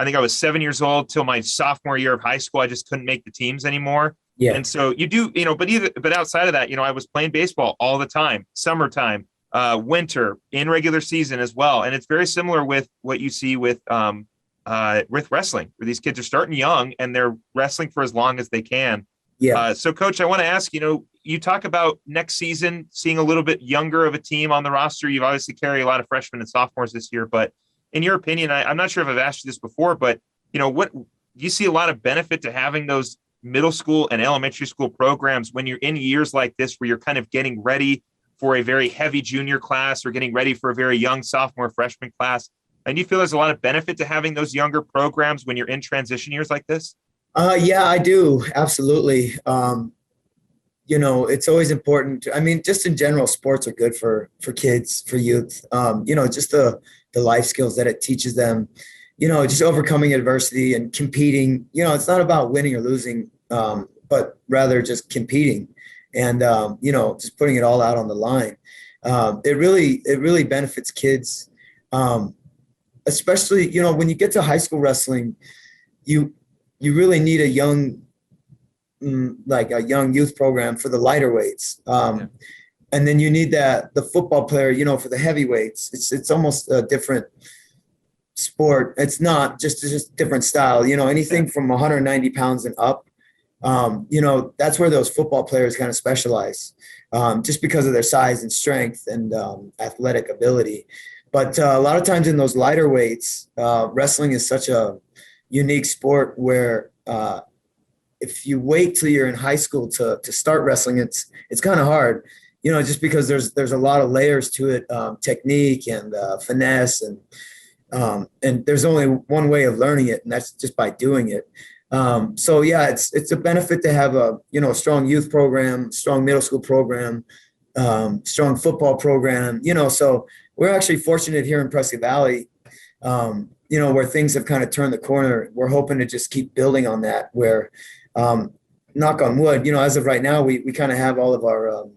think I was 7 years old till my sophomore year of high school. I just couldn't make the teams anymore. Yeah. And so you do, but outside of that, I was playing baseball all the time, summertime, winter, in regular season as well. And it's very similar with what you see with wrestling, where these kids are starting young and they're wrestling for as long as they can. Yeah. So Coach, I want to ask, you talk about next season, seeing a little bit younger of a team on the roster. You've obviously carried a lot of freshmen and sophomores this year, but in your opinion, I'm not sure if I've asked you this before, but what do you see a lot of benefit to having those middle school and elementary school programs when you're in years like this, where you're kind of getting ready for a very heavy junior class or getting ready for a very young sophomore freshman class? And you feel there's a lot of benefit to having those younger programs when you're in transition years like this? Yeah, I do. Absolutely. It's always important. Just in general, sports are good for kids, for youth. Just the life skills that it teaches them, just overcoming adversity and competing. It's not about winning or losing, but rather just competing and, just putting it all out on the line. It really benefits kids, especially, when you get to high school wrestling, you really need a young youth program for the lighter weights. And then you need the football player, for the heavyweights. It's almost a different sport. It's not just different style, anything from 190 pounds and up. That's where those football players kind of specialize, just because of their size and strength and athletic ability. But a lot of times in those lighter weights, wrestling is such a unique sport where if you wait till you're in high school to start wrestling, it's kind of hard. Just because there's a lot of layers to it, technique and finesse, and there's only one way of learning it, and that's just by doing it. So yeah, it's a benefit to have a strong youth program, strong middle school program, strong football program. So we're actually fortunate here in Prescott Valley, where things have kind of turned the corner. We're hoping to just keep building on that. Where, knock on wood, as of right now, we kind of have all of our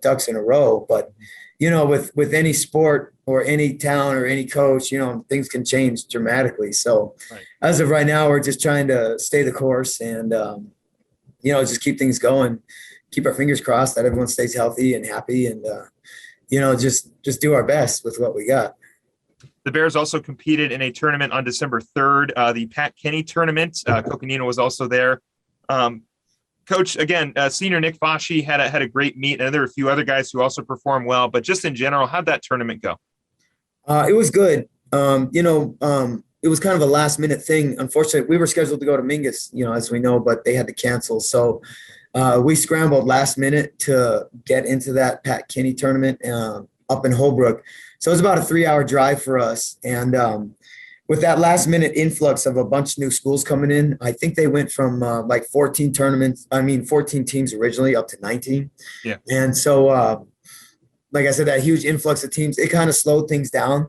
ducks in a row, but with any sport or any town or any coach, things can change dramatically. So As of right now, we're just trying to stay the course and just keep things going, keep our fingers crossed that everyone stays healthy and happy, and just do our best with what we got. The Bears also competed in a tournament on December 3rd, the Pat Kenny tournament. Coconino was also there. Coach, again, senior Nick Foschi had a great meet, and there were a few other guys who also performed well. But just in general, how'd that tournament go? It was good. It was kind of a last minute thing. Unfortunately, we were scheduled to go to Mingus, as we know, but they had to cancel. So we scrambled last minute to get into that Pat Kenny tournament up in Holbrook. So it was about a 3-hour drive for us. And with that last minute influx of a bunch of new schools coming in, I think they went from 14 teams originally up to 19. Yeah. And so, like I said, that huge influx of teams, it kind of slowed things down.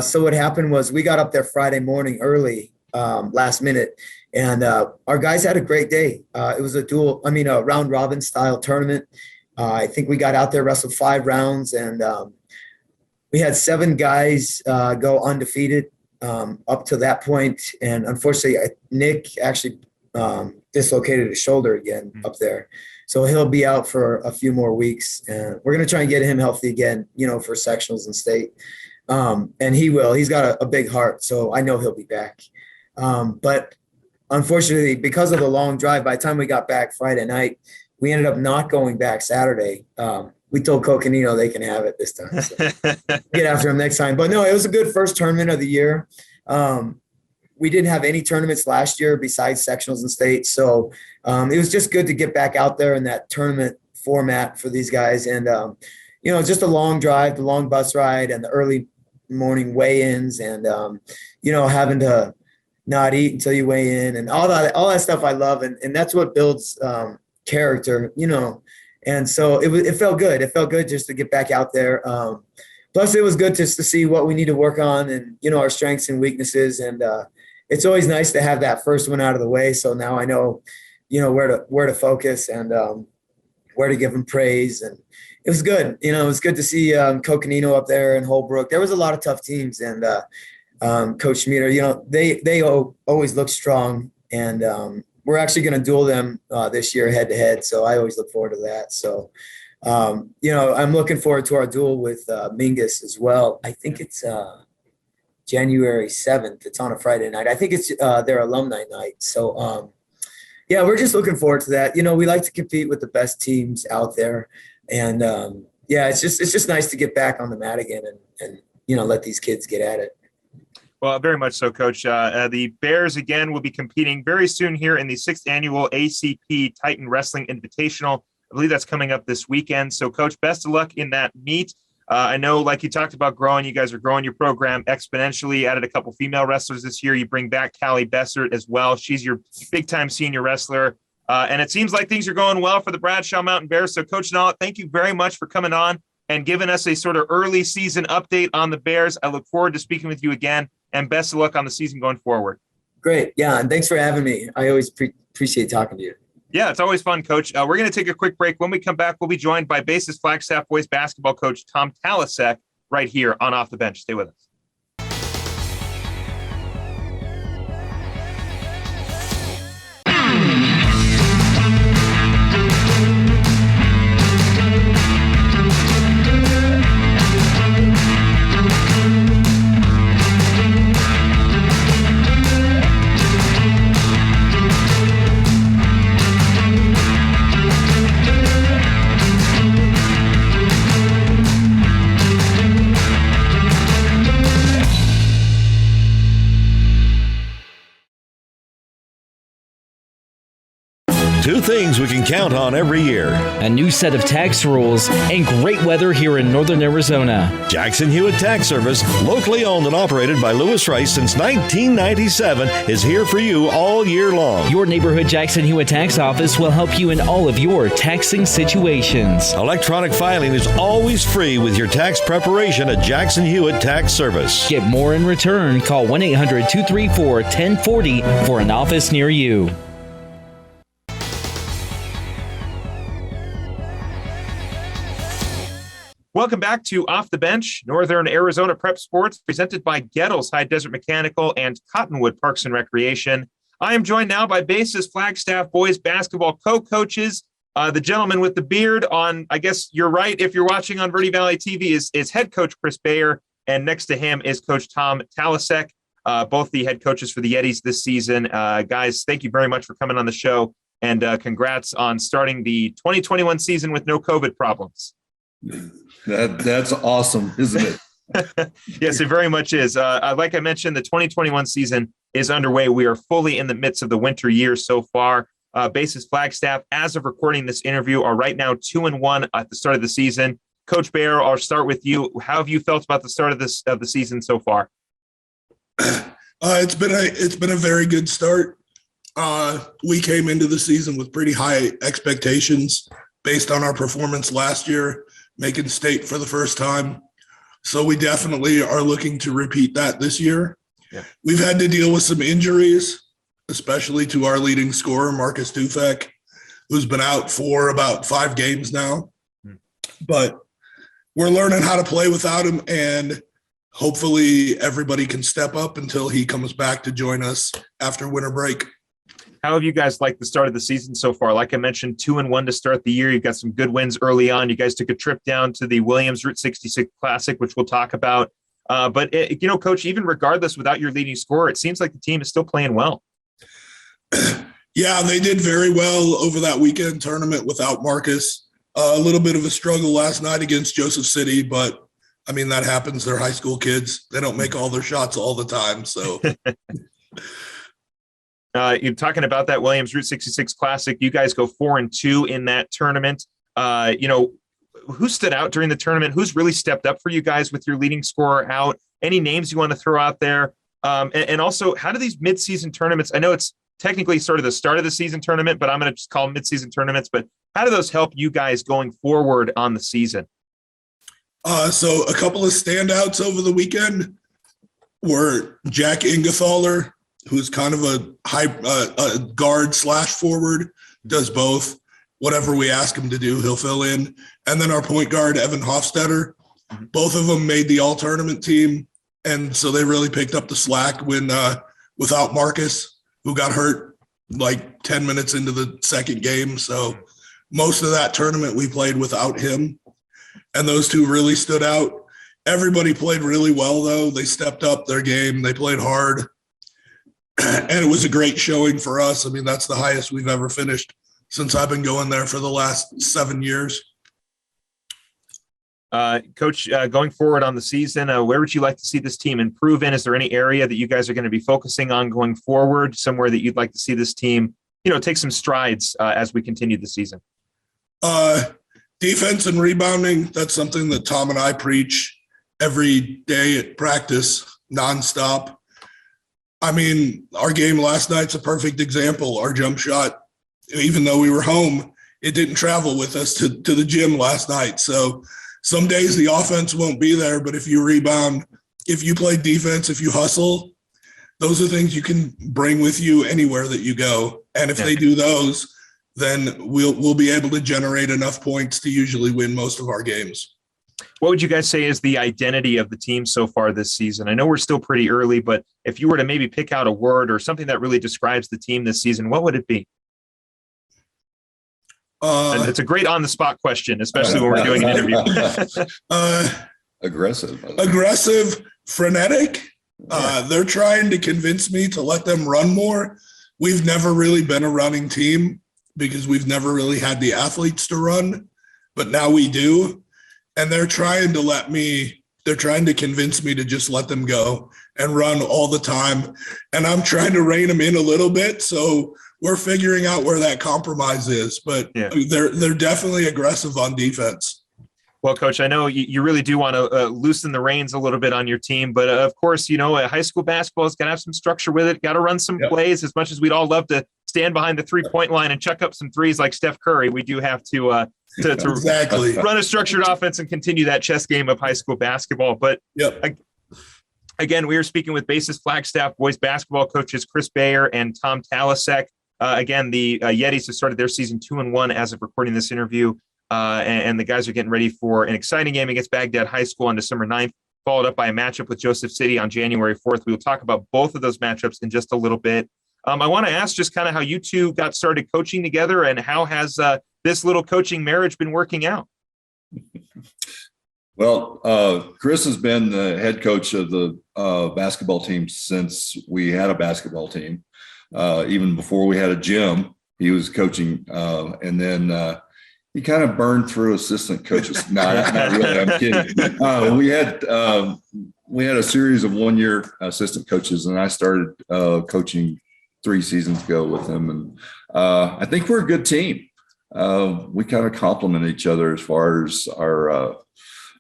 So what happened was we got up there Friday morning early, last minute, and our guys had a great day. It was a round robin style tournament. I think we got out there, wrestled 5 rounds, and we had 7 guys go undefeated up to that point. And unfortunately, Nick actually dislocated his shoulder again up there. So he'll be out for a few more weeks. And we're going to try and get him healthy again, for sectionals and state. And he will. He's got a big heart, so I know he'll be back. But unfortunately, because of the long drive, by the time we got back Friday night, we ended up not going back Saturday. We told Coconino they can have it this time. So get after him next time. But no, it was a good first tournament of the year. We didn't have any tournaments last year besides sectionals and state. So it was just good to get back out there in that tournament format for these guys. And, just a long drive, the long bus ride and the early morning weigh-ins and, having to not eat until you weigh in, and all that stuff I love. And that's what builds character, And so it felt good. It felt good just to get back out there. Plus it was good just to see what we need to work on and, our strengths and weaknesses. And it's always nice to have that first one out of the way. So now I know, where to focus and where to give them praise. And it was good. It was good to see Coconino up there and Holbrook. There was a lot of tough teams, and Coach Schmieder, they always look strong, and we're actually going to duel them this year head to head. So I always look forward to that. So, I'm looking forward to our duel with Mingus as well. I think it's January 7th. It's on a Friday night. I think it's their alumni night. So, we're just looking forward to that. We like to compete with the best teams out there. And it's just nice to get back on the mat again and let these kids get at it. Well, very much so, Coach. The Bears, again, will be competing very soon here in the 6th annual ACP Titan Wrestling Invitational. I believe that's coming up this weekend. So, Coach, best of luck in that meet. I know, like you talked about growing, you guys are growing your program exponentially, added a couple female wrestlers this year. You bring back Callie Bessert as well. She's your big-time senior wrestler. And it seems like things are going well for the Bradshaw Mountain Bears. So, Coach Nollet, thank you very much for coming on and giving us a sort of early season update on the Bears. I look forward to speaking with you again, and best of luck on the season going forward. Great. Yeah, and thanks for having me. I always appreciate talking to you. Yeah, it's always fun, Coach. We're going to take a quick break. When we come back, we'll be joined by Basis Flagstaff boys basketball coach Tom Talasek right here on Off the Bench. Stay with us. Two things we can count on every year: a new set of tax rules and great weather here in northern Arizona. Jackson Hewitt Tax Service, locally owned and operated by Lewis Rice since 1997, is here for you all year long. Your neighborhood Jackson Hewitt Tax Office will help you in all of your taxing situations. Electronic filing is always free with your tax preparation at Jackson Hewitt Tax Service. Get more in return. Call 1-800-234-1040 for an office near you. Welcome back to Off the Bench, Northern Arizona Prep Sports, presented by Gettles High Desert Mechanical and Cottonwood Parks and Recreation. I am joined now by Basis Flagstaff boys basketball co-coaches. The gentleman with the beard on, I guess you're right, if you're watching on Verde Valley TV, is head coach Chris Bayer, and next to him is Coach Tom Talasek, both the head coaches for the Yetis this season. Guys, thank you very much for coming on the show, and congrats on starting the 2021 season with no COVID problems. That's awesome, isn't it? Yes, it very much is. Like I mentioned, the 2021 season is underway. We are fully in the midst of the winter year so far. Basis Flagstaff, as of recording this interview, are right now 2-1 at the start of the season. Coach Bayer, I'll start with you. How have you felt about the start of the season so far? It's been a very good start. We came into the season with pretty high expectations based on our performance last year, making state for the first time. So we definitely are looking to repeat that this year. Yeah. We've had to deal with some injuries, especially to our leading scorer, Marcus Dufek, who's been out for about 5 games now. But we're learning how to play without him, and hopefully everybody can step up until he comes back to join us after winter break. How have you guys liked the start of the season so far? Like I mentioned, 2-1 to start the year. You've got some good wins early on. You guys took a trip down to the Williams Route 66 Classic, which we'll talk about. But Coach, even regardless, without your leading scorer, it seems like the team is still playing well. Yeah, they did very well over that weekend tournament without Marcus. A little bit of a struggle last night against Joseph City, but I mean, that happens. They're high school kids. They don't make all their shots all the time. So you're talking about that Williams Route 66 Classic. You guys go 4-2 in that tournament. Who stood out during the tournament? Who's really stepped up for you guys with your leading scorer out? Any names you want to throw out there? And also, how do these mid-season tournaments, I know it's technically sort of the start of the season tournament, but I'm going to just call them mid-season tournaments, but how do those help you guys going forward on the season? So a couple of standouts over the weekend were Jack Ingethaler, who's kind of a guard / forward, does both. Whatever we ask him to do, he'll fill in. And then our point guard, Evan Hofstetter. Both of them made the all-tournament team, and so they really picked up the slack when without Marcus, who got hurt like 10 minutes into the second game. So most of that tournament we played without him, and those two really stood out. Everybody played really well, though. They stepped up their game. They played hard, and it was a great showing for us. I mean, that's the highest we've ever finished since I've been going there for the last 7 years. Coach, going forward on the season, where would you like to see this team improve in? Is there any area that you guys are going to be focusing on going forward, somewhere that you'd like to see this team, take some strides as we continue the season? Defense and rebounding, that's something that Tom and I preach every day at practice, nonstop. I mean, our game last night's a perfect example. Our jump shot, even though we were home, it didn't travel with us to the gym last night. So some days the offense won't be there, but if you rebound, if you play defense, if you hustle, those are things you can bring with you anywhere that you go. And if they do those, then we'll be able to generate enough points to usually win most of our games. What would you guys say is the identity of the team so far this season? I know we're still pretty early, but if you were to maybe pick out a word or something that really describes the team this season, what would it be? And it's a great on-the-spot question, especially when we're doing an interview. Aggressive, frenetic. They're trying to convince me to let them run more. We've never really been a running team because we've never really had the athletes to run, but now we do. And they're trying to convince me to just let them go and run all the time. And I'm trying to rein them in a little bit. So we're figuring out where that compromise is, but they're definitely aggressive on defense. Well, Coach, I know you really do want to loosen the reins a little bit on your team, but of course, high school basketball has got to have some structure with it, got to run some plays. As much as we'd all love to stand behind the 3-point line and chuck up some threes like Steph Curry, we do have to exactly run a structured offense and continue that chess game of high school basketball. But again, we are speaking with Basis Flagstaff boys basketball coaches Chris Bayer and Tom Talasek. Again, the Yetis have started their season 2-1 as of recording this interview. And the guys are getting ready for an exciting game against Baghdad High School on December 9th, followed up by a matchup with Joseph City on January 4th. We will talk about both of those matchups in just a little bit. I want to ask just kind of how you two got started coaching together and how has this little coaching marriage been working out? Well, Chris has been the head coach of the basketball team since we had a basketball team. Even before we had a gym, he was coaching. And then he kind of burned through assistant coaches. No, not really. I'm kidding. We had a series of 1-year assistant coaches, and I started coaching 3 seasons ago with him. And I think we're a good team. We kind of complement each other as far as our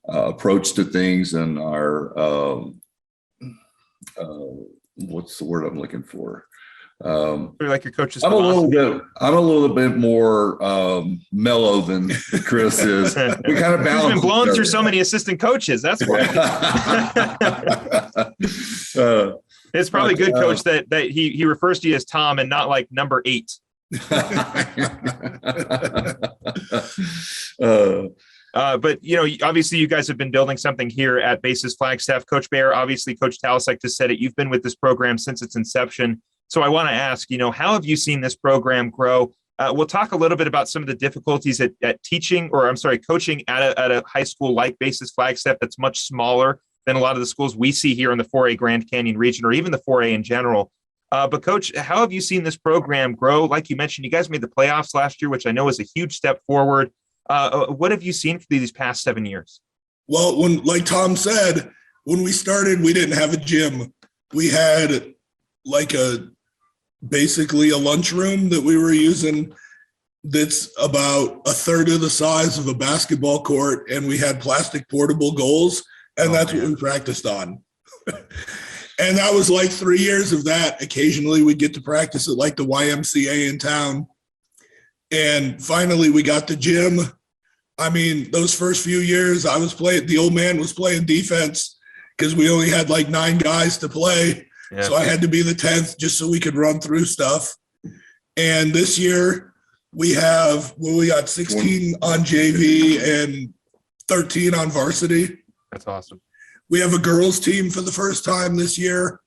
approach to things and our what's the word I'm looking for? Like your coach's I'm a little bit more mellow than Chris is. We kind of balance. He's been blown through so many assistant coaches. That's why. It's probably good, Coach, that he refers to you as Tom and not like number 8. But obviously you guys have been building something here at Basis Flagstaff. Coach Bayer, obviously Coach Talasek just said it. You've been with this program since its inception. So I want to ask, how have you seen this program grow? We'll talk a little bit about some of the difficulties at coaching at a high school like Basis Flagstaff that's much smaller than a lot of the schools we see here in the 4A Grand Canyon region or even the 4A in general. But Coach, how have you seen this program grow? Like you mentioned, you guys made the playoffs last year, which I know is a huge step forward. What have you seen for these past 7 years? Well, like Tom said, when we started, we didn't have a gym. We had basically a lunchroom that we were using that's about a third of the size of a basketball court, and we had plastic portable goals, and that's what we practiced on. And that was like 3 years of that. Occasionally we'd get to practice at like the YMCA in town. And finally we got the gym. I mean, those first few years the old man was playing defense because we only had like 9 guys to play. Yeah. So I had to be the 10th just so we could run through stuff. And this year we got 16 on JV and 13 on varsity. That's awesome. We have a girls team for the first time this year.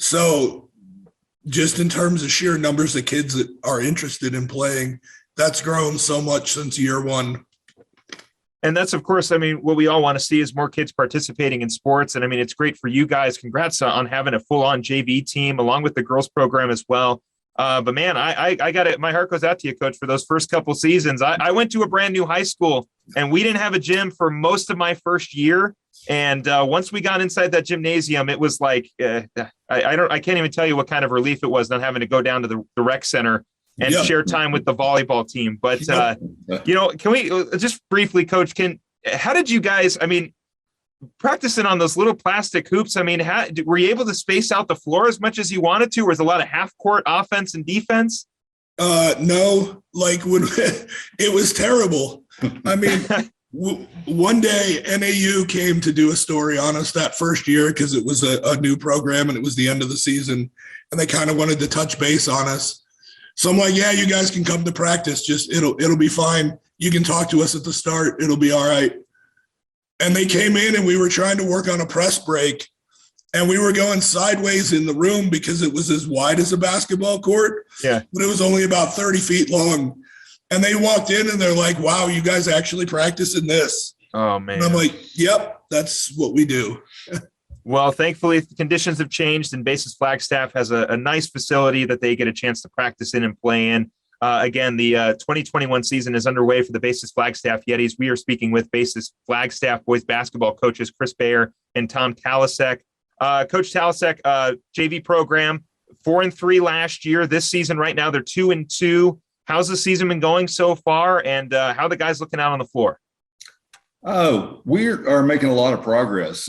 So just in terms of sheer numbers of kids that are interested in playing, that's grown so much since year one. And that's, of course, I mean, what we all want to see is more kids participating in sports. And I mean, it's great for you guys. Congrats on having a full-on JV team along with the girls program as well. But man, I got it. My heart goes out to you, Coach, for those first couple seasons. I went to a brand new high school and we didn't have a gym for most of my first year. And once we got inside that gymnasium, it was like, I can't even tell you what kind of relief it was not having to go down to the rec center and share time with the volleyball team. But, can we just briefly, Coach, how did you guys, I mean, practicing on those little plastic hoops, I mean, were you able to space out the floor as much as you wanted to? Or was a lot of half court offense and defense? No, like when it was terrible. I mean, one day NAU came to do a story on us that first year because it was a new program and it was the end of the season and they kind of wanted to touch base on us. So I'm like, yeah, you guys can come to practice. Just it'll be fine. You can talk to us at the start. It'll be all right. And they came in and we were trying to work on a press break and we were going sideways in the room because it was as wide as a basketball court. Yeah. But it was only about 30 feet long. And they walked in and they're like, wow, you guys actually practice in this. Oh, man. And I'm like, yep, that's what we do. Well, thankfully, conditions have changed and Basis Flagstaff has a nice facility that they get a chance to practice in and play in. Again, the 2021 season is underway for the Basis Flagstaff Yetis. We are speaking with Basis Flagstaff boys basketball coaches Chris Bayer and Tom Talasek. Coach Talasek, JV program, 4-3 last year. This season right now, they're 2-2. How's the season been going so far, and how are the guys looking out on the floor? We are making a lot of progress.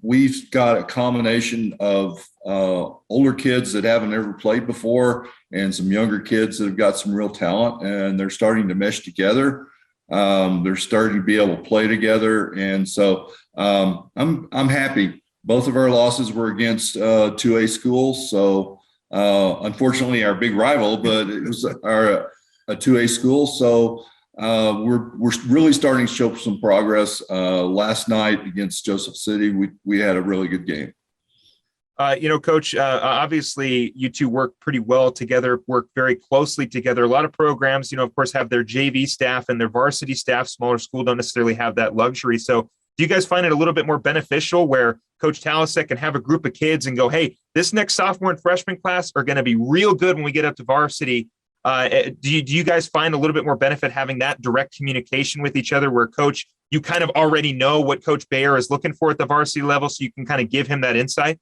We've got a combination of older kids that haven't ever played before and some younger kids that have got some real talent, and they're starting to mesh together. They're starting to be able to play together, and so I'm happy. Both of our losses were against 2A schools, so unfortunately our big rival, but it was a 2A school. So we're really starting to show some progress. Last night against Joseph City, we had a really good game. Coach, obviously you two work pretty well together, work very closely together. A lot of programs, of course, have their JV staff and their varsity staff. Smaller school don't necessarily have that luxury. So do you guys find it a little bit more beneficial where Coach Talasek can have a group of kids and go, hey, this next sophomore and freshman class are going to be real good when we get up to varsity? Do you guys find a little bit more benefit having that direct communication with each other where, Coach, you kind of already know what Coach Bayer is looking for at the varsity level, so you can kind of give him that insight?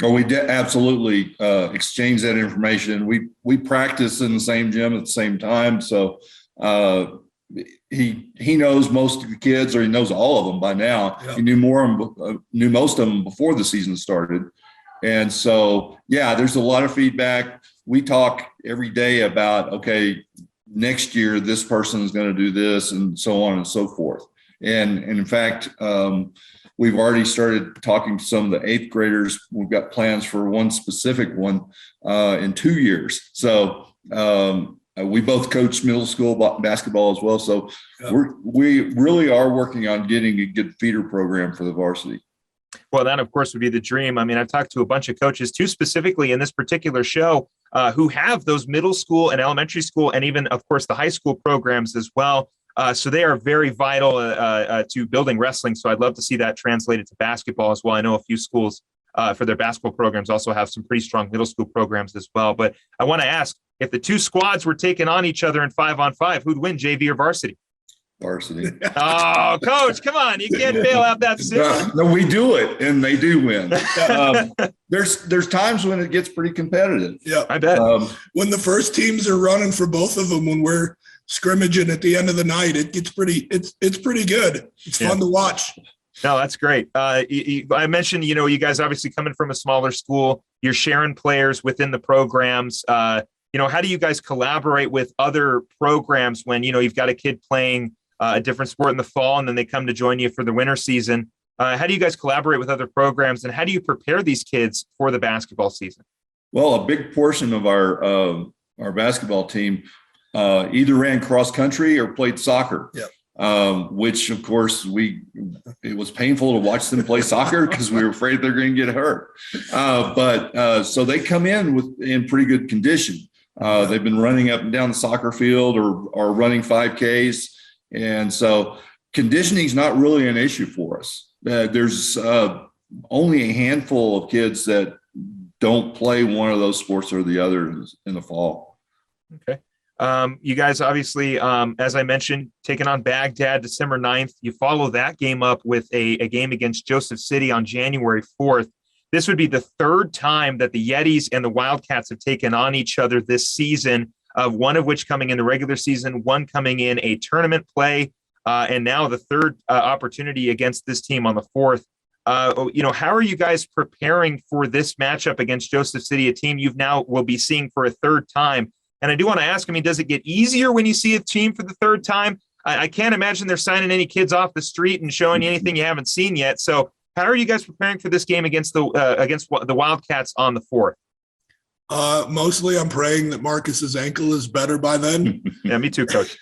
Oh, we absolutely exchange that information. We practice in the same gym at the same time. So he knows most of the kids, or he knows all of them by now. Yeah. He knew most of them before the season started. And so, yeah, there's a lot of feedback. We talk every day about, okay, next year, this person is going to do this and so on and so forth. And in fact, we've already started talking to some of the 8th graders. We've got plans for one specific one in 2 years. So we both coach middle school basketball as well. So we really are working on getting a good feeder program for the varsity. Well, that, of course, would be the dream. I mean, I've talked to a bunch of coaches, too, specifically in this particular show, who have those middle school and elementary school and even, of course, the high school programs as well. So they are very vital to building wrestling. So I'd love to see that translated to basketball as well. I know a few schools for their basketball programs also have some pretty strong middle school programs as well. But I want to ask, if the two squads were taking on each other in 5-on-5, who'd win, JV or varsity? Varsity. Oh, Coach, come on. You can't bail out that soon. No, we do it, and they do win. There's times when it gets pretty competitive. Yeah, I bet. When the first teams are running for both of them, when we're scrimmaging at the end of the night, it gets pretty. It's pretty good. It's fun to watch. No, that's great. I mentioned, you guys obviously coming from a smaller school, you're sharing players within the programs. How do you guys collaborate with other programs when, you've got a kid playing a different sport in the fall and then they come to join you for the winter season? How do you guys collaborate with other programs, and how do you prepare these kids for the basketball season? Well, a big portion of our basketball team either ran cross country or played soccer. Yep. Which of course it was painful to watch them play soccer because we were afraid they're going to get hurt. So they come in pretty good condition. They've been running up and down the soccer field or running 5Ks. And so conditioning is not really an issue for us. There's only a handful of kids that don't play one of those sports or the other in the fall. Okay. You guys obviously, as I mentioned, taking on Baghdad December 9th. You follow that game up with a game against Joseph City on January 4th. This would be the third time that the Yetis and the Wildcats have taken on each other this season, one of which coming in the regular season, one coming in a tournament play, and now the third opportunity against this team on the 4th. How are you guys preparing for this matchup against Joseph City, a team you've now will be seeing for a third time? And I do want to ask, does it get easier when you see a team for the third time? I can't imagine they're signing any kids off the street and showing you anything you haven't seen yet. So how are you guys preparing for this game against the Wildcats on the 4th? Mostly I'm praying that Marcus's ankle is better by then. Yeah, me too, Coach.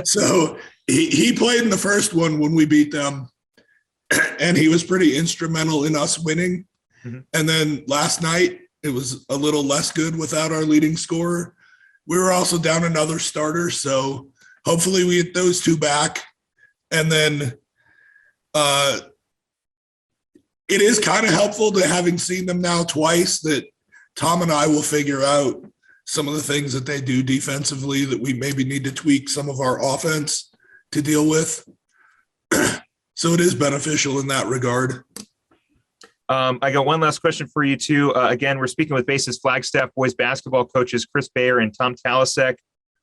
So he played in the first one when we beat them, and he was pretty instrumental in us winning. Mm-hmm. And then last night, it was a little less good without our leading scorer. We were also down another starter, so hopefully we get those two back. And then it is kind of helpful to having seen them now twice that Tom and I will figure out some of the things that they do defensively that we maybe need to tweak some of our offense to deal with. So it is beneficial in that regard. I got one last question for you too. Again, we're speaking with Basis Flagstaff boys basketball coaches Chris Bayer and Tom Talasek.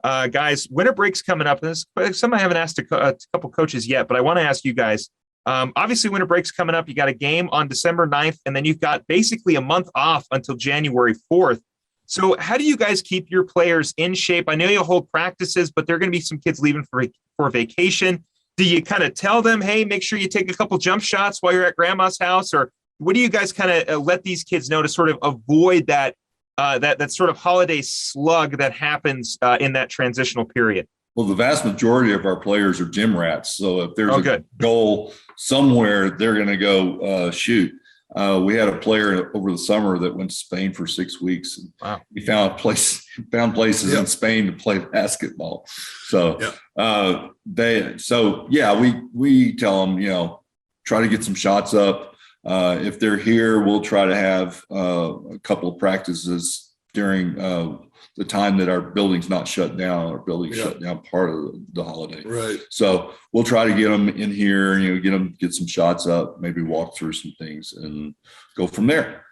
Guys, winter break's coming up. Some I haven't asked a couple coaches yet, but I want to ask you guys. Obviously, winter break's coming up. You got a game on December 9th, and then you've got basically a month off until January 4th. So how do you guys keep your players in shape? I know you'll hold practices, but there are going to be some kids leaving for vacation. Do you kind of tell them, hey, make sure you take a couple jump shots while you're at grandma's house? Or what do you guys kind of let these kids know to sort of avoid that sort of holiday slug that happens in that transitional period? Well, the vast majority of our players are gym rats. So if there's a goal somewhere, they're going to go shoot. We had a player over the summer that went to Spain for 6 weeks. And wow. He found places in Spain to play basketball. So we tell them, try to get some shots up. If they're here, we'll try to have a couple of practices during the time that our building's not shut down. Our building's shut down part of the holiday. Right. So we'll try to get them in here, get some shots up, maybe walk through some things and go from there.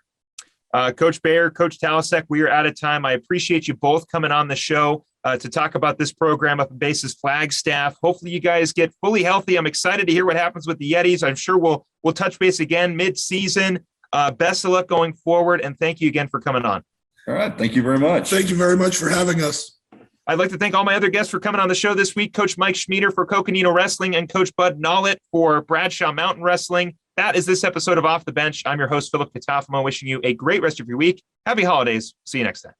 Coach Bayer, Coach Talasek, we are out of time. I appreciate you both coming on the show to talk about this program up at Basis Flagstaff. Hopefully you guys get fully healthy. I'm excited to hear what happens with the Yetis. I'm sure we'll touch base again mid-season. Best of luck going forward, and thank you again for coming on. All right. Thank you very much. Thank you very much for having us. I'd like to thank all my other guests for coming on the show this week. Coach Mike Schmieder for Coconino Wrestling and Coach Bud Nollet for Bradshaw Mountain Wrestling. That is this episode of Off the Bench. I'm your host, Philip Katafamo, wishing you a great rest of your week. Happy holidays. See you next time.